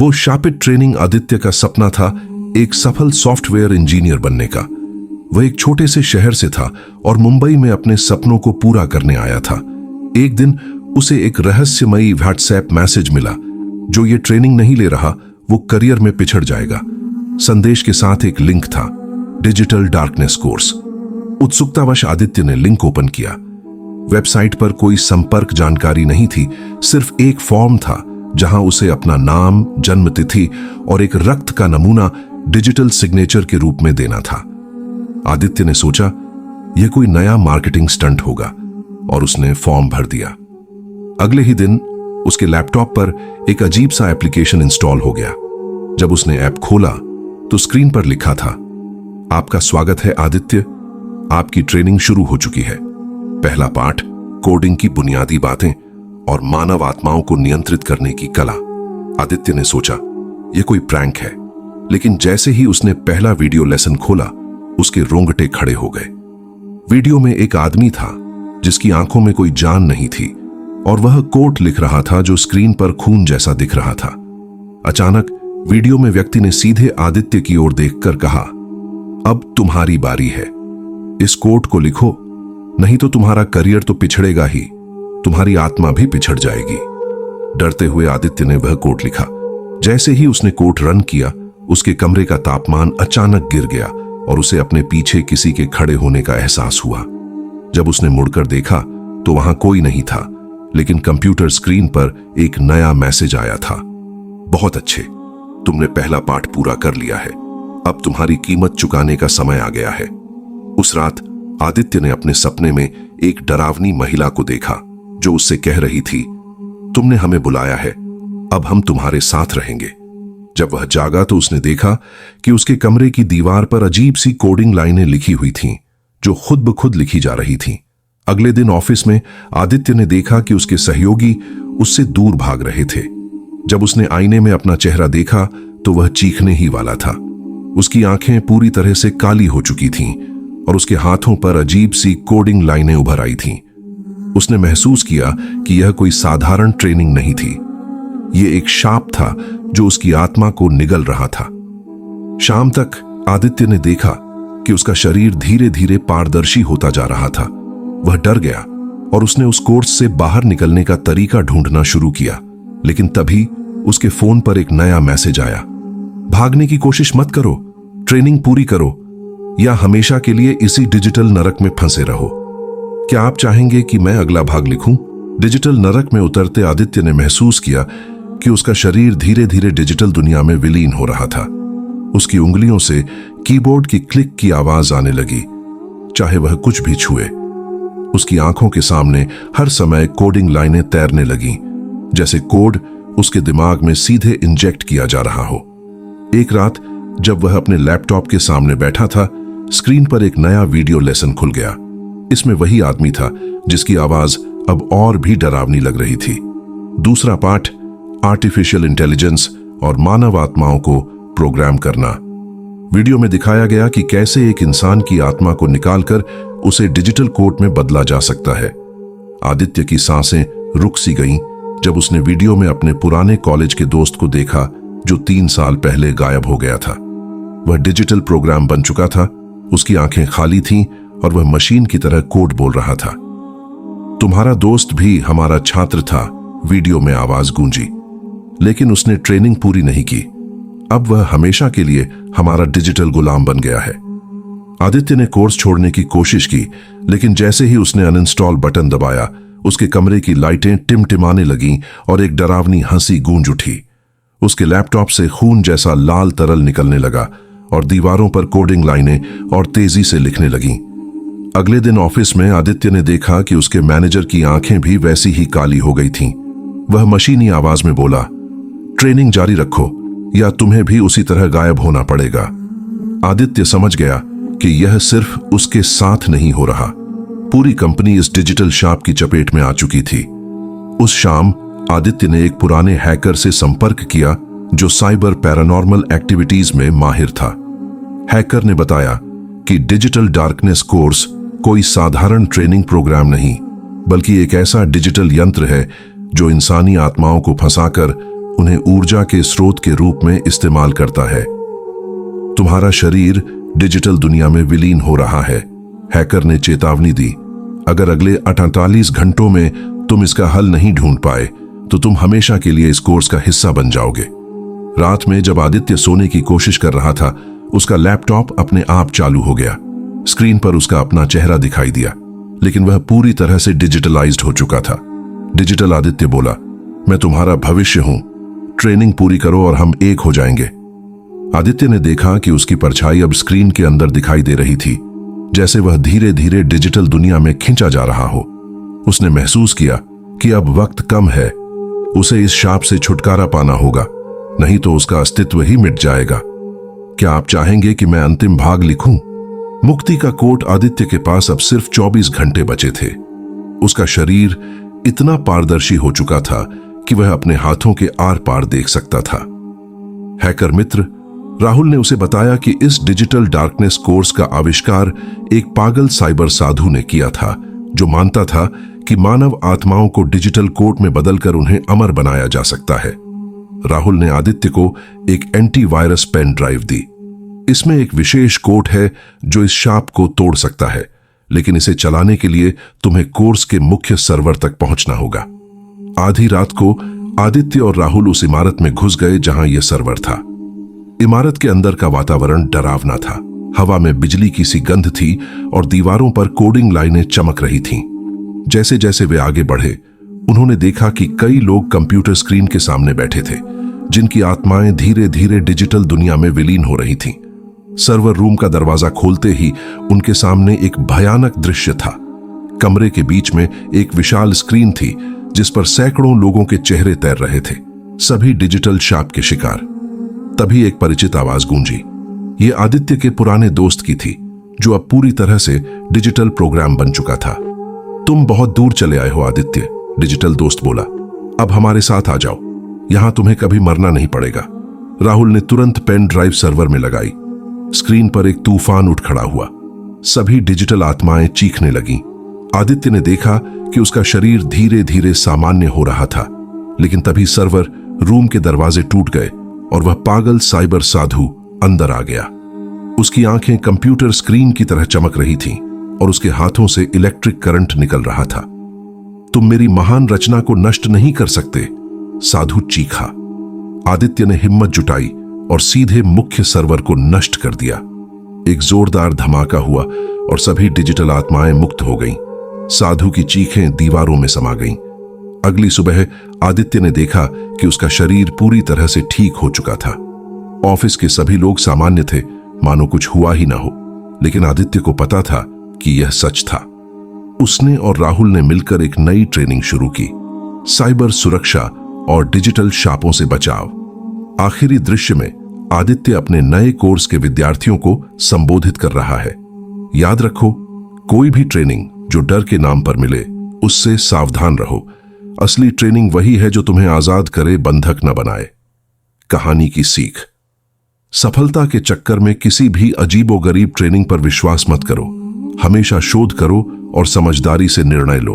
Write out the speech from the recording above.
वो शापित ट्रेनिंग आदित्य का सपना था, एक सफल सॉफ्टवेयर इंजीनियर बनने का। वह एक छोटे से शहर से था और मुंबई में अपने सपनों को पूरा करने आया था। एक दिन उसे एक रहस्यमयी व्हाट्सएप मैसेज मिला, जो ये ट्रेनिंग नहीं ले रहा वो करियर में पिछड़ जाएगा। संदेश के साथ एक लिंक था, डिजिटल डार्कनेस कोर्स। उत्सुकतावश आदित्य ने लिंक ओपन किया। वेबसाइट पर कोई संपर्क जानकारी नहीं थी, सिर्फ एक फॉर्म था जहां उसे अपना नाम, जन्म तिथि और एक रक्त का नमूना डिजिटल सिग्नेचर के रूप में देना था। आदित्य ने सोचा यह कोई नया मार्केटिंग स्टंट होगा और उसने फॉर्म भर दिया। अगले ही दिन उसके लैपटॉप पर एक अजीब सा एप्लीकेशन इंस्टॉल हो गया। जब उसने ऐप खोला तो स्क्रीन पर लिखा था, आपका स्वागत है आदित्य, आपकी ट्रेनिंग शुरू हो चुकी है। पहला पाठ, कोडिंग की बुनियादी बातें और मानव आत्माओं को नियंत्रित करने की कला। आदित्य ने सोचा यह कोई प्रैंक है, लेकिन जैसे ही उसने पहला वीडियो लेसन खोला उसके रोंगटे खड़े हो गए। वीडियो में एक आदमी था जिसकी आंखों में कोई जान नहीं थी और वह कोट लिख रहा था जो स्क्रीन पर खून जैसा दिख रहा था। अचानक वीडियो में व्यक्ति ने सीधे आदित्य की ओर देखकर कहा, अब तुम्हारी बारी है, इस कोट को लिखो, नहीं तो तुम्हारा करियर तो पिछड़ेगा ही, तुम्हारी आत्मा भी पिछड़ जाएगी। डरते हुए आदित्य ने वह कोट लिखा। जैसे ही उसने कोट रन किया उसके कमरे का तापमान अचानक गिर गया और उसे अपने पीछे किसी के खड़े होने का एहसास हुआ। जब उसने मुड़कर देखा तो वहां कोई नहीं था, लेकिन कंप्यूटर स्क्रीन पर एक नया मैसेज आया था, बहुत अच्छे, तुमने पहला पाठ पूरा कर लिया है, अब तुम्हारी कीमत चुकाने का समय आ गया है। उस रात आदित्य ने अपने सपने में एक डरावनी महिला को देखा जो उससे कह रही थी, तुमने हमें बुलाया है, अब हम तुम्हारे साथ रहेंगे। जब वह जागा तो उसने देखा कि उसके कमरे की दीवार पर अजीब सी कोडिंग लाइनें लिखी हुई थीं, जो खुद ब खुद लिखी जा रही थीं। अगले दिन ऑफिस में आदित्य ने देखा कि उसके सहयोगी उससे दूर भाग रहे थे। जब उसने आईने में अपना चेहरा देखा तो वह चीखने ही वाला था। उसकी आंखें पूरी तरह से काली हो चुकी थीं और उसके हाथों पर अजीब सी कोडिंग लाइनें उभर आई थीं। उसने महसूस किया कि यह कोई साधारण ट्रेनिंग नहीं थी, यह एक शाप था जो उसकी आत्मा को निगल रहा था। शाम तक आदित्य ने देखा कि उसका शरीर धीरे धीरे पारदर्शी होता जा रहा था। वह डर गया और उसने उस कोर्स से बाहर निकलने का तरीका ढूंढना शुरू किया, लेकिन तभी उसके फोन पर एक नया मैसेज आया, भागने की कोशिश मत करो, ट्रेनिंग पूरी करो या हमेशा के लिए इसी डिजिटल नरक में फंसे रहो। क्या आप चाहेंगे कि मैं अगला भाग लिखूं? डिजिटल नरक में उतरते आदित्य ने महसूस किया कि उसका शरीर धीरे धीरे डिजिटल दुनिया में विलीन हो रहा था। उसकी उंगलियों से कीबोर्ड की क्लिक की आवाज आने लगी, चाहे वह कुछ भी छुए। उसकी आंखों के सामने हर समय कोडिंग लाइनें तैरने लगीं, जैसे कोड उसके दिमाग में सीधे इंजेक्ट किया जा रहा हो। एक रात जब वह अपने लैपटॉप के सामने बैठा था, स्क्रीन पर एक नया वीडियो लेसन खुल गया। इसमें वही आदमी था जिसकी आवाज अब और भी डरावनी लग रही थी। दूसरा पाठ, आर्टिफिशियल इंटेलिजेंस और मानव आत्माओं को प्रोग्राम करना। वीडियो में दिखाया गया कि कैसे एक इंसान की आत्मा को निकालकर उसे डिजिटल कोड में बदला जा सकता है। आदित्य की सांसें रुक सी गईं जब उसने वीडियो में अपने पुराने कॉलेज के दोस्त को देखा जो 3 साल पहले गायब हो गया था। वह डिजिटल प्रोग्राम बन चुका था, उसकी आंखें खाली थीं और वह मशीन की तरह कोड बोल रहा था। तुम्हारा दोस्त भी हमारा छात्र था, वीडियो में आवाज गूंजी, लेकिन उसने ट्रेनिंग पूरी नहीं की। अब वह हमेशा के लिए हमारा डिजिटल गुलाम बन गया है। आदित्य ने कोर्स छोड़ने की कोशिश की, लेकिन जैसे ही उसने अनइंस्टॉल बटन दबाया, उसके कमरे की लाइटें टिमटिमाने लगीं और एक डरावनी हंसी गूंज उठी। उसके लैपटॉप से खून जैसा लाल तरल निकलने लगा और दीवारों पर कोडिंग लाइनें और तेजी से लिखने लगीं। अगले दिन ऑफिस में आदित्य ने देखा कि उसके मैनेजर की आंखें भी वैसी ही काली हो गई थीं। वह मशीनी आवाज में बोला, ट्रेनिंग जारी रखो या तुम्हें भी उसी तरह गायब होना पड़ेगा। आदित्य समझ गया कि यह सिर्फ उसके साथ नहीं हो रहा, पूरी कंपनी इस डिजिटल शाप की चपेट में आ चुकी थी। उस शाम आदित्य ने एक पुराने हैकर से संपर्क किया जो साइबर पैरानॉर्मल एक्टिविटीज में माहिर था। हैकर ने बताया कि डिजिटल डार्कनेस कोर्स कोई साधारण ट्रेनिंग प्रोग्राम नहीं, बल्कि एक ऐसा डिजिटल यंत्र है जो इंसानी आत्माओं को फंसाकर उन्हें ऊर्जा के स्रोत के रूप में इस्तेमाल करता है। तुम्हारा शरीर डिजिटल दुनिया में विलीन हो रहा है। हैकर ने चेतावनी दी, अगर अगले 48 घंटों में तुम इसका हल नहीं ढूंढ पाए तो तुम हमेशा के लिए इस कोर्स का हिस्सा बन जाओगे। रात में जब आदित्य सोने की कोशिश कर रहा था, उसका लैपटॉप अपने आप चालू हो गया। स्क्रीन पर उसका अपना चेहरा दिखाई दिया, लेकिन वह पूरी तरह से डिजिटलाइज्ड हो चुका था। डिजिटल आदित्य बोला, मैं तुम्हारा भविष्य हूं, ट्रेनिंग पूरी करो और हम एक हो जाएंगे। आदित्य ने देखा कि उसकी परछाई अब स्क्रीन के अंदर दिखाई दे रही थी, जैसे वह धीरे धीरे डिजिटल दुनिया में खींचा जा रहा हो। उसने महसूस किया कि अब वक्त कम है, उसे इस शाप से छुटकारा पाना होगा, नहीं तो उसका अस्तित्व ही मिट जाएगा। क्या आप चाहेंगे कि मैं अंतिम भाग लिखूं? मुक्ति का कोट आदित्य के पास अब सिर्फ 24 घंटे बचे थे। उसका शरीर इतना पारदर्शी हो चुका था कि वह अपने हाथों के आर पार देख सकता था। हैकर मित्र राहुल ने उसे बताया कि इस डिजिटल डार्कनेस कोर्स का आविष्कार एक पागल साइबर साधु ने किया था, जो मानता था कि मानव आत्माओं को डिजिटल कोड में बदलकर उन्हें अमर बनाया जा सकता है। राहुल ने आदित्य को एक एंटीवायरस पेन ड्राइव दी। इसमें एक विशेष कोड है जो इस शाप को तोड़ सकता है, लेकिन इसे चलाने के लिए तुम्हें कोर्स के मुख्य सर्वर तक पहुंचना होगा। आधी रात को आदित्य और राहुल उस इमारत में घुस गए जहां यह सर्वर था। इमारत के अंदर का वातावरण डरावना था। हवा में बिजली की सी गंध थी और दीवारों पर कोडिंग लाइनें चमक रही थीं। जैसे जैसे वे आगे बढ़े, उन्होंने देखा कि कई लोग कंप्यूटर स्क्रीन के सामने बैठे थे, जिनकी आत्माएं धीरे धीरे डिजिटल दुनिया में विलीन हो रही थीं। सर्वर रूम का दरवाजा खोलते ही उनके सामने एक भयानक दृश्य था। कमरे के बीच में एक विशाल स्क्रीन थी, जिस पर सैकड़ों लोगों के चेहरे तैर रहे थे, सभी डिजिटल शाप के शिकार। तभी एक परिचित आवाज गूंजी। यह आदित्य के पुराने दोस्त की थी, जो अब पूरी तरह से डिजिटल प्रोग्राम बन चुका था। तुम बहुत दूर चले आए हो आदित्य, डिजिटल दोस्त बोला। अब हमारे साथ आ जाओ, यहां तुम्हें कभी मरना नहीं पड़ेगा। राहुल ने तुरंत पेन ड्राइव सर्वर में लगाई। स्क्रीन पर एक तूफान उठ खड़ा हुआ। सभी डिजिटल आत्माएं चीखने लगीं। आदित्य ने देखा कि उसका शरीर धीरे धीरे सामान्य हो रहा था, लेकिन तभी सर्वर रूम के दरवाजे टूट गए और वह पागल साइबर साधु अंदर आ गया। उसकी आंखें कंप्यूटर स्क्रीन की तरह चमक रही थीं और उसके हाथों से इलेक्ट्रिक करंट निकल रहा था। तुम मेरी महान रचना को नष्ट नहीं कर सकते, साधु चीखा। आदित्य ने हिम्मत जुटाई और सीधे मुख्य सर्वर को नष्ट कर दिया। एक जोरदार धमाका हुआ और सभी डिजिटल आत्माएं मुक्त हो गईं। साधु की चीखें दीवारों में समा गईं। अगली सुबह आदित्य ने देखा कि उसका शरीर पूरी तरह से ठीक हो चुका था। ऑफिस के सभी लोग सामान्य थे, मानो कुछ हुआ ही ना हो, लेकिन आदित्य को पता था कि यह सच था। उसने और राहुल ने मिलकर एक नई ट्रेनिंग शुरू की, साइबर सुरक्षा और डिजिटल शापों से बचाव। आखिरी दृश्य में आदित्य अपने नए कोर्स के विद्यार्थियों को संबोधित कर रहा है। याद रखो, कोई भी ट्रेनिंग जो डर के नाम पर मिले, उससे सावधान रहो। असली ट्रेनिंग वही है जो तुम्हें आजाद करे, बंधक न बनाए। कहानी की सीख। सफलता के चक्कर में किसी भी अजीबोगरीब ट्रेनिंग पर विश्वास मत करो। हमेशा शोध करो और समझदारी से निर्णय लो।